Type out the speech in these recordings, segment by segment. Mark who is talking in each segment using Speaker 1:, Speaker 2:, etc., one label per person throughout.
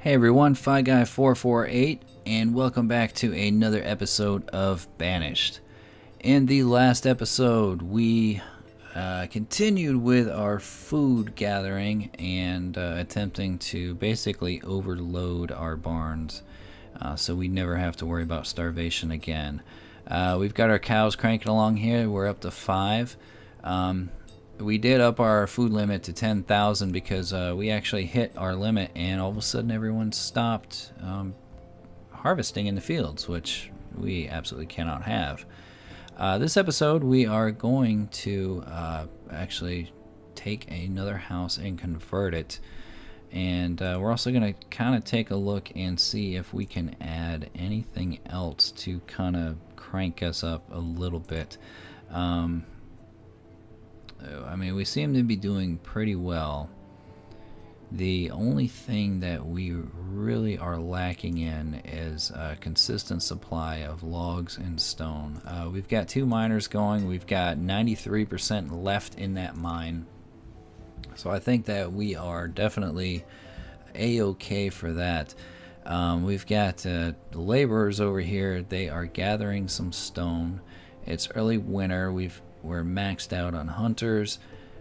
Speaker 1: Hey everyone, FiGuy448, and welcome back to another episode of Banished. In the last episode, we continued with our food gathering and attempting to basically overload our barns so we never have to worry about starvation again. We've got our cows cranking along here. We're up to 5. We did up our food limit to 10,000 because we actually hit our limit, and all of a sudden everyone stopped harvesting in the fields, which we absolutely cannot have. This episode we are going to actually take another house and convert it, and we're also going to kind of take a look and see if we can add anything else to kind of crank us up a little bit. I mean, we seem to be doing pretty well. The only thing that we really are lacking in is a consistent supply of logs and stone. We've got 2 miners going. We've got 93% left in that mine. So I think that we are definitely A-okay for that. We've got laborers over here. They are gathering some stone. It's early winter. We're maxed out on hunters,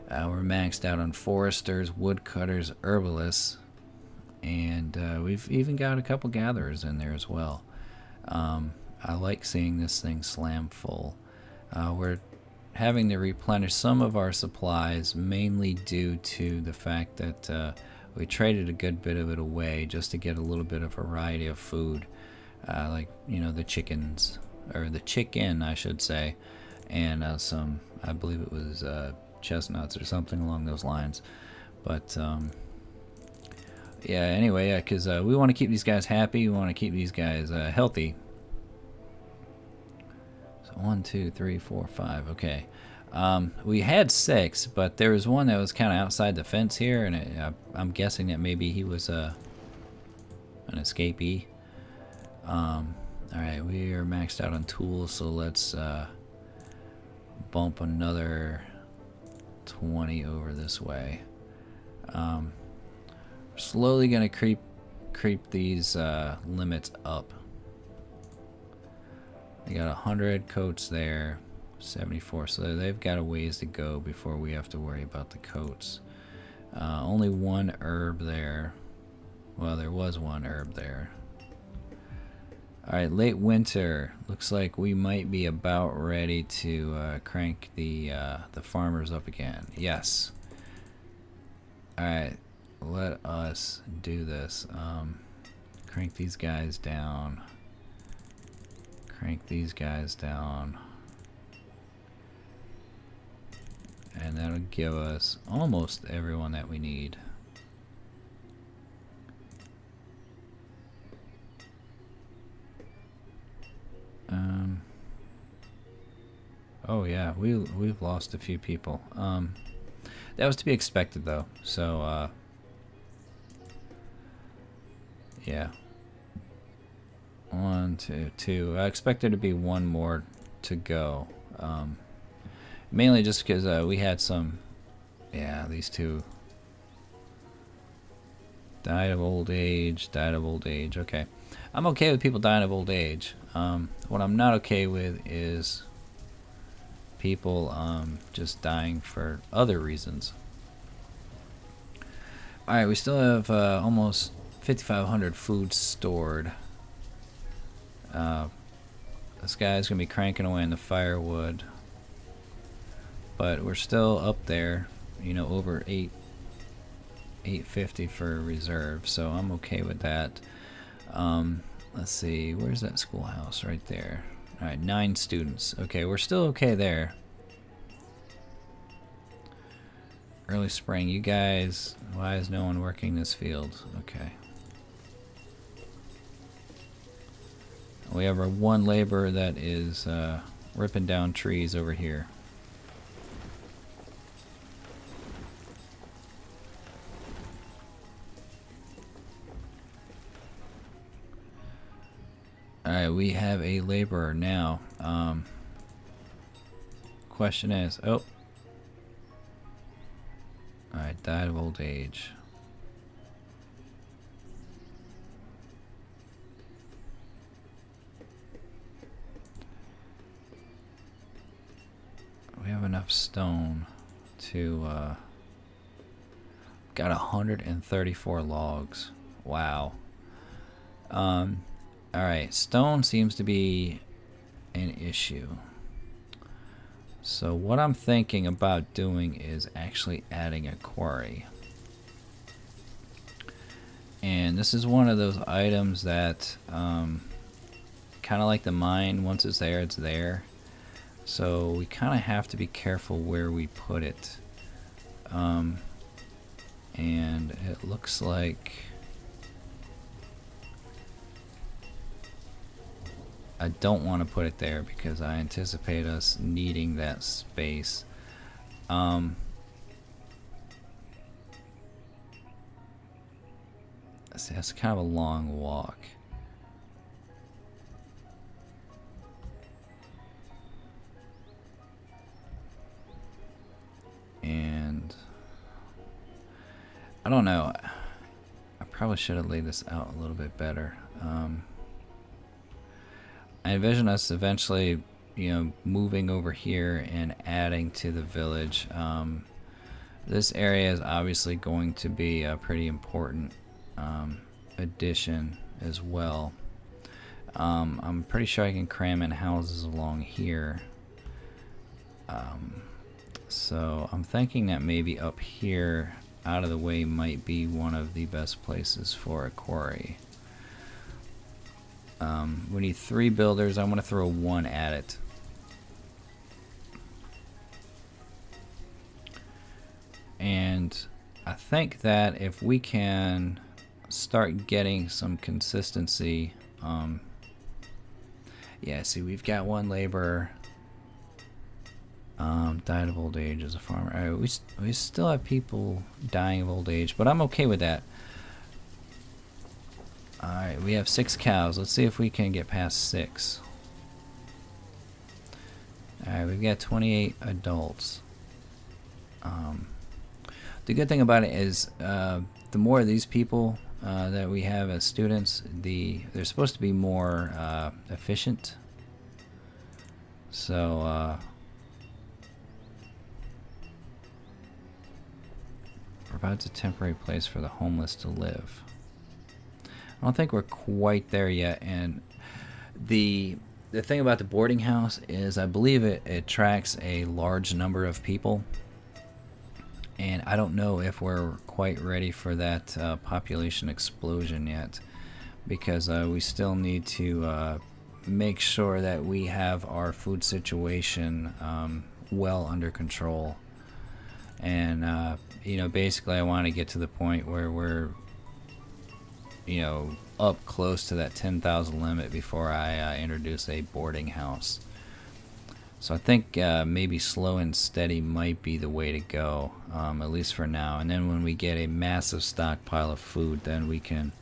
Speaker 1: we're maxed out on foresters, woodcutters, herbalists, and we've even got a couple gatherers in there as well. I like seeing this thing slam full. We're having to replenish some of our supplies, mainly due to the fact that we traded a good bit of it away just to get a little bit of variety of food, like, you know, the chickens, or the chicken I should say, and some, I believe it was chestnuts or something along those lines. But yeah, anyway, yeah, because we want to keep these guys happy. We want to keep these guys healthy. So 1, 2, 3, 4, 5. Okay. We had 6, but there was one that was kind of outside the fence here, and I'm guessing that maybe he was an escapee. Alright, we are maxed out on tools, so let's bump another 20 over this way. We're slowly gonna creep these limits up. They got 100 coats there, 74, so they've got a ways to go before we have to worry about the coats. Only 1 herb there. Well, there was 1 herb there. Alright, late winter. Looks like we might be about ready to crank the farmers up again. Yes. Alright, let us do this. Crank these guys down. Crank these guys down. And that'll give us almost everyone that we need. Oh yeah, we've lost a few people. That was to be expected though. So yeah. 1, 2, 2. I expect there to be 1 more to go. Mainly just because we had some. Yeah, these 2 died of old age. Died of old age. Okay, I'm okay with people dying of old age. What I'm not okay with is people just dying for other reasons. Alright, we still have almost 5,500 food stored. This guy's gonna be cranking away on the firewood, but we're still up there, you know, over 850 for reserve, so I'm okay with that. Let's see, where's that schoolhouse? Right there. Alright, 9 students. Okay, we're still okay there. Early spring, you guys, why is no one working this field? Okay. We have our 1 laborer that is ripping down trees over here. Alright, we have a laborer now. Question is, oh. Alright, died of old age. enough stone to got 134 logs. Wow. Alright, stone seems to be an issue. So what I'm thinking about doing is actually adding a quarry. And this is one of those items that kind of like the mine, once it's there, it's there. So we kind of have to be careful where we put it. And it looks like I don't want to put it there because I anticipate us needing that space. That's kind of a long walk. And I don't know. I probably should have laid this out a little bit better. I envision us eventually, moving over here and adding to the village. This area is obviously going to be a pretty important addition as well. I'm pretty sure I can cram in houses along here. So I'm thinking that maybe up here, out of the way, might be one of the best places for a quarry. We need 3 builders. I want to throw 1 at it. And I think that if we can start getting some consistency, yeah, see, we've got 1 laborer. Died of old age as a farmer. Alright, we still have people dying of old age, but I'm okay with that. Alright, we have 6 cows. Let's see if we can get past 6. Alright, we've got 28 adults. The good thing about it is the more of these people that we have as students, they're supposed to be more efficient. So provides a temporary place for the homeless to live. I don't think we're quite there yet, and the thing about the boarding house is I believe it attracts a large number of people, and I don't know if we're quite ready for that population explosion yet, because we still need to make sure that we have our food situation well under control. And basically I want to get to the point where we're up close to that 10,000 limit before I introduce a boarding house. So I think maybe slow and steady might be the way to go, at least for now. And then when we get a massive stockpile of food, then we can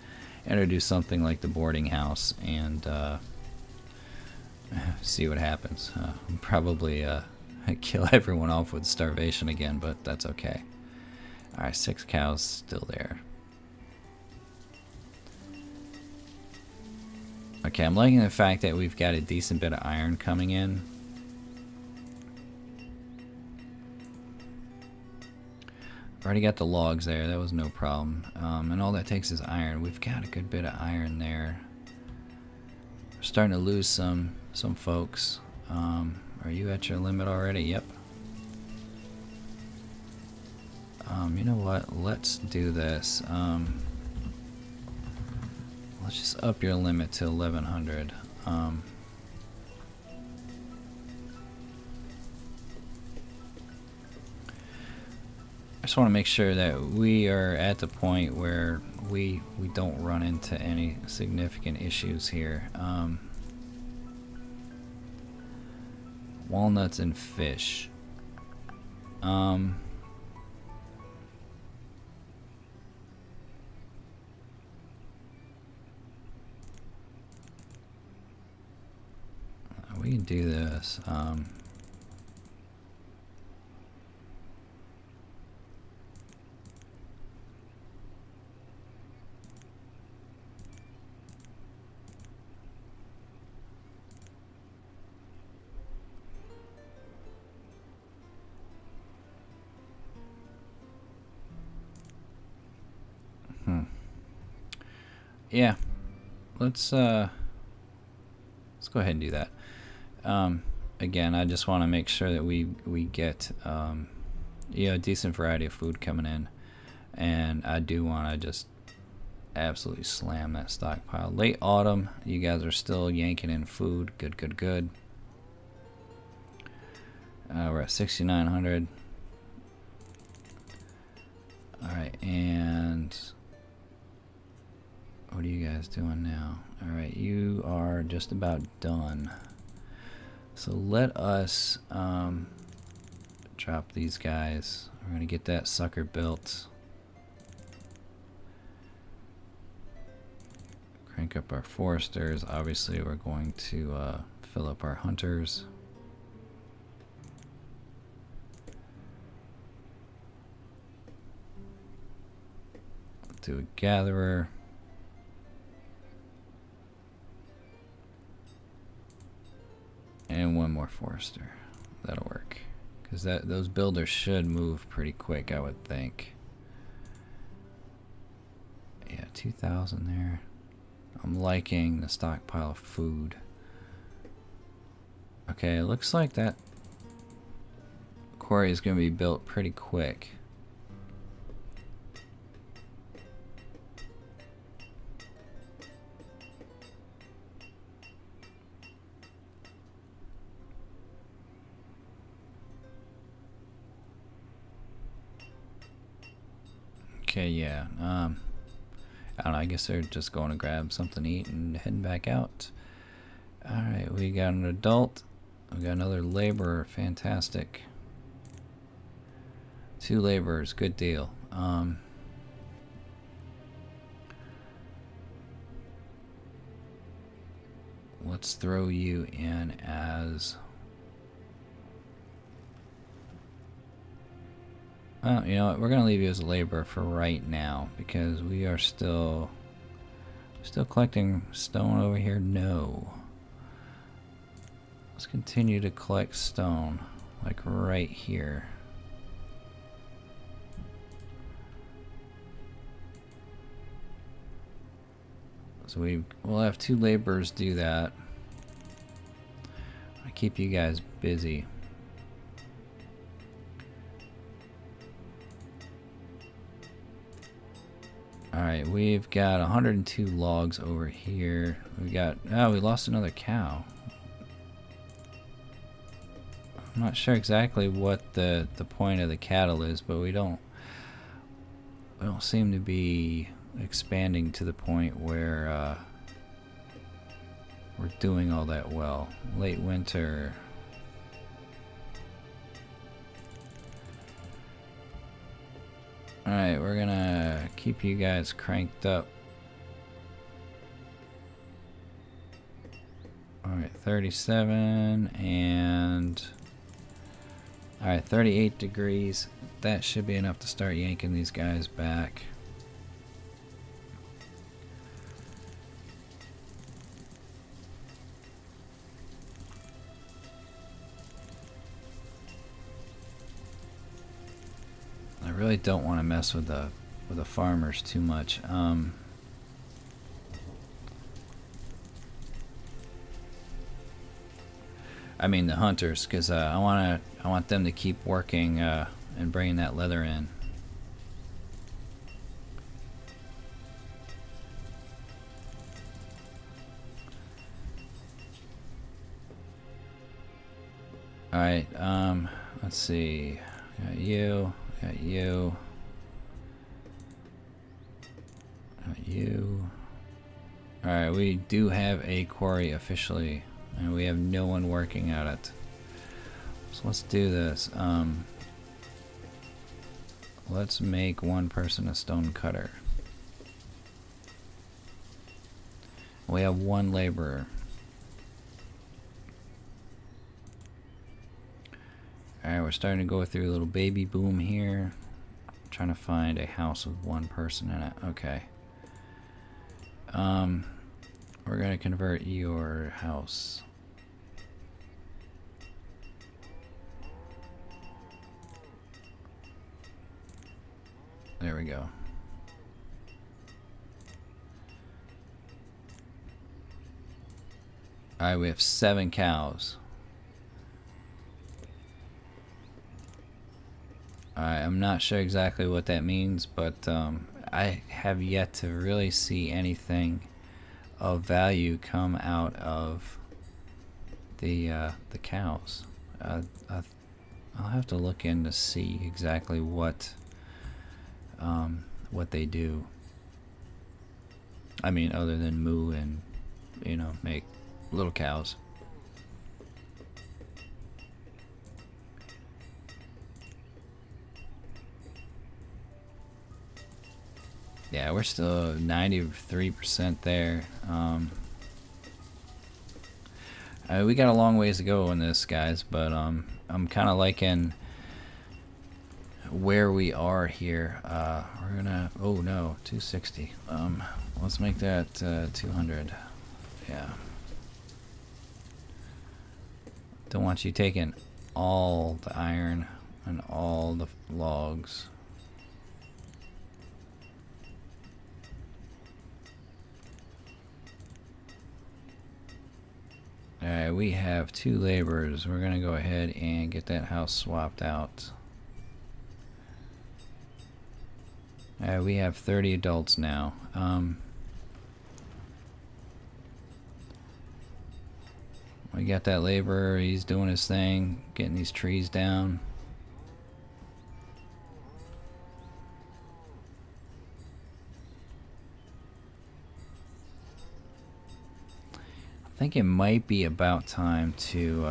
Speaker 1: introduce something like the boarding house and see what happens. Probably kill everyone off with starvation again, but that's okay. Alright, 6 cows still there. Okay, I'm liking the fact that we've got a decent bit of iron coming in. Already got the logs there, that was no problem. And all that takes is iron. We've got a good bit of iron there. We're starting to lose some folks. Are you at your limit already? Yep. You know what? Let's do this. Let's just up your limit to 1100. I just want to make sure that we are at the point where we don't run into any significant issues here. Walnuts and fish. We can do this. yeah, let's go ahead and do that. Again, I just want to make sure that we get a decent variety of food coming in, and I do want to just absolutely slam that stockpile. Late autumn, you guys are still yanking in food. Good, good, good. We're at 6,900. Alright, and what are you guys doing now? Alright, you are just about done. So let us drop these guys. We're going to get that sucker built. Crank up our foresters. Obviously, we're going to fill up our hunters. Do a gatherer. And one more forester. That'll work. Because those builders should move pretty quick, I would think. Yeah, 2,000 there. I'm liking the stockpile of food. Okay, it looks like that quarry is going to be built pretty quick. Okay, yeah. I don't know, I guess they're just going to grab something to eat and heading back out. Alright, we got an adult. We got another laborer. Fantastic. 2 laborers. Good deal. Let's throw you in as... you know what? We're gonna leave you as a laborer for right now because we are still collecting stone over here. No. Let's continue to collect stone, like right here. So we'll have 2 laborers do that. I keep you guys busy. Alright, we've got 102 logs over here. We lost another cow. I'm not sure exactly what the point of the cattle is, but we don't seem to be expanding to the point where we're doing all that well. Late winter. Alright, we're gonna keep you guys cranked up. Alright, 37 and... Alright, 38 degrees. That should be enough to start yanking these guys back. I really don't want to mess with the farmers too much. I mean the hunters, because I want them to keep working and bringing that leather in. All right. Let's see. Got you. Got you. Got you. All right. We do have a quarry officially. And we have no one working at it. So let's do this. Let's make one person a stone cutter. We have 1 laborer. Alright, we're starting to go through a little baby boom here. I'm trying to find a house with 1 person in it. Okay. We're gonna convert your house. There we go. Alright, we have 7 cows. Alright, I'm not sure exactly what that means, but I have yet to really see anything of value come out of the cows. I'll have to look in to see exactly what they do. I mean, other than moo and, you know, make little cows. Yeah, we're still 93% there. We got a long ways to go in this, guys, but I'm kind of liking where we are here. We're gonna, oh no, 260. Let's make that 200. Yeah. Don't want you taking all the iron and all the logs. Alright, we have 2 laborers. We're gonna go ahead and get that house swapped out. Alright, we have 30 adults now. We got that laborer, he's doing his thing, getting these trees down. I think it might be about time to,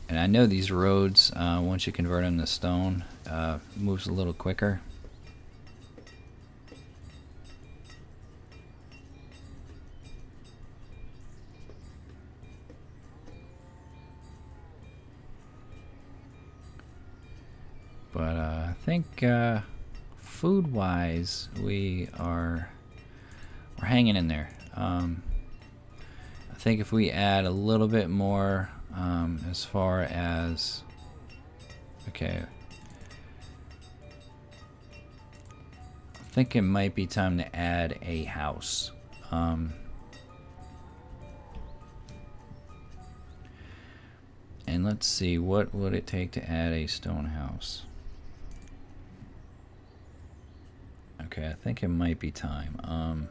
Speaker 1: and I know these roads, once you convert them to stone, moves a little quicker. But I think food-wise, we're hanging in there. I think if we add a little bit more as far as, okay, I think it might be time to add a house. And let's see, what would it take to add a stone house? Okay, I think it might be time.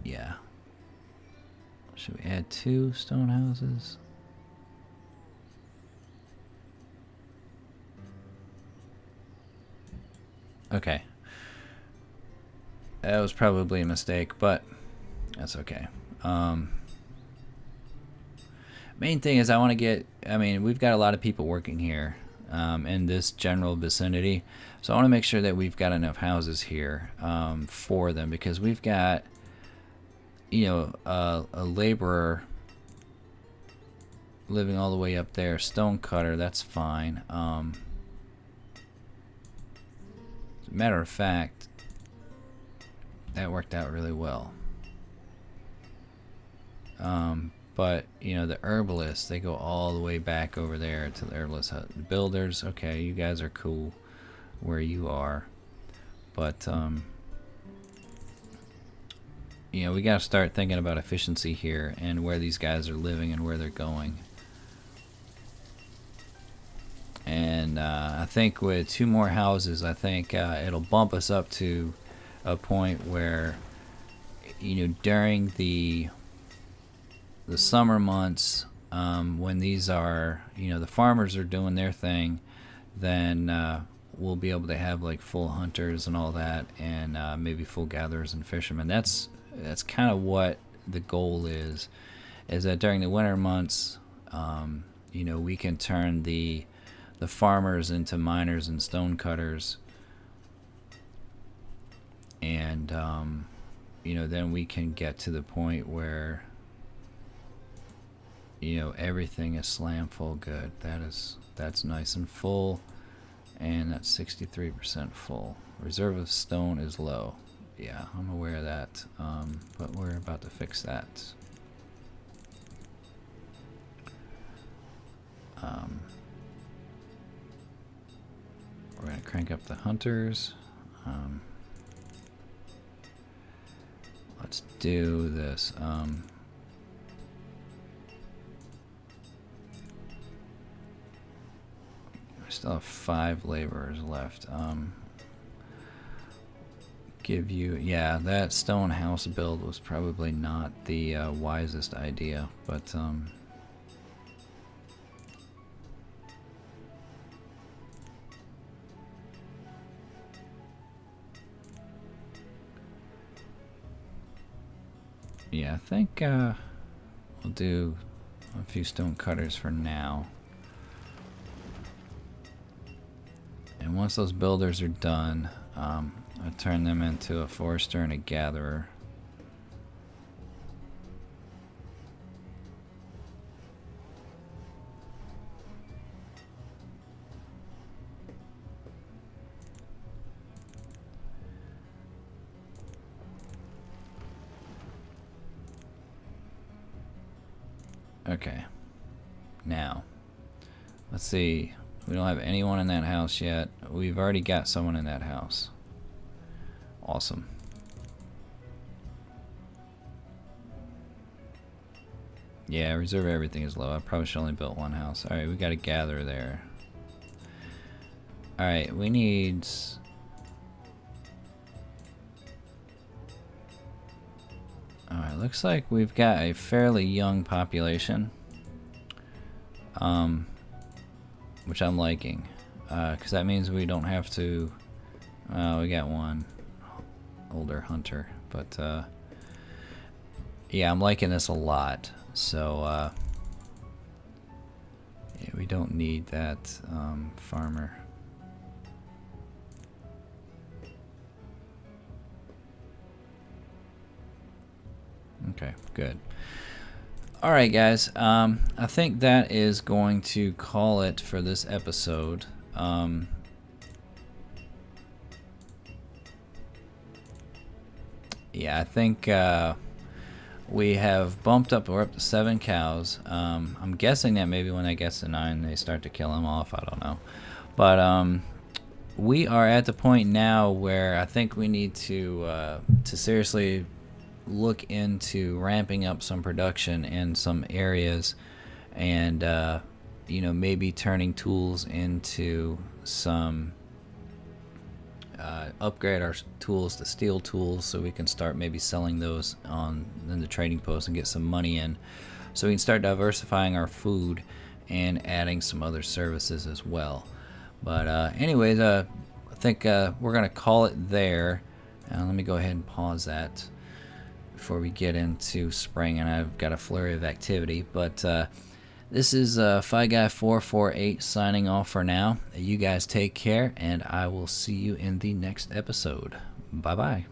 Speaker 1: Yeah. Should we add 2 stone houses? Okay. That was probably a mistake, but that's okay. Main thing is I want to get, I mean, we've got a lot of people working here in this general vicinity, so I want to make sure that we've got enough houses here for them, because we've got, you know, a laborer living all the way up there, stone cutter, that's fine. Matter of fact, that worked out really well. But you know, the herbalists, they go all the way back over there to the herbalist hut. The builders, okay, you guys are cool where you are, but you know, we got to start thinking about efficiency here and where these guys are living and where they're going. And I think with 2 more houses, I think it'll bump us up to a point where, you know, during the summer months, when these are, you know, the farmers are doing their thing, then we'll be able to have like full hunters and all that, and maybe full gatherers and fishermen. That's kind of what the goal is that during the winter months, you know, we can turn the farmers into miners and stone cutters, and you know, then we can get to the point where, you know, everything is slam full good. That's nice and full, and that's 63% full. Reserve of stone is low. Yeah, I'm aware of that, but we're about to fix that. crank up the hunters. Let's do this. I still have 5 laborers left. Give you, yeah, that stone house build was probably not the wisest idea, but yeah, I think we'll do a few stone cutters for now. And once those builders are done, I turn them into a forester and a gatherer. Okay. Now, let's see. We don't have anyone in that house yet. We've already got someone in that house. Awesome. Yeah, reserve everything is low. I probably should only build one house. Alright, we gotta gather there. Alright, we need... Alright, looks like we've got a fairly young population. Which I'm liking. Because that means we don't have to... we got one older hunter. But, yeah, I'm liking this a lot. So, yeah, we don't need that farmer. Okay, good. Alright guys, I think that is going to call it for this episode. Yeah, I think we have bumped up, we're up to 7 cows. I'm guessing that maybe when they get to 9 they start to kill them off, I don't know. But we are at the point now where I think we need to seriously look into ramping up some production in some areas, and you know, maybe turning tools into some upgrade our tools to steel tools, so we can start maybe selling those in the trading post and get some money in, so we can start diversifying our food and adding some other services as well. But anyways, I think we're gonna call it there. Let me go ahead and pause that before we get into spring, and I've got a flurry of activity. But this is FiGuy448 signing off for now. You guys take care, and I will see you in the next episode. Bye bye.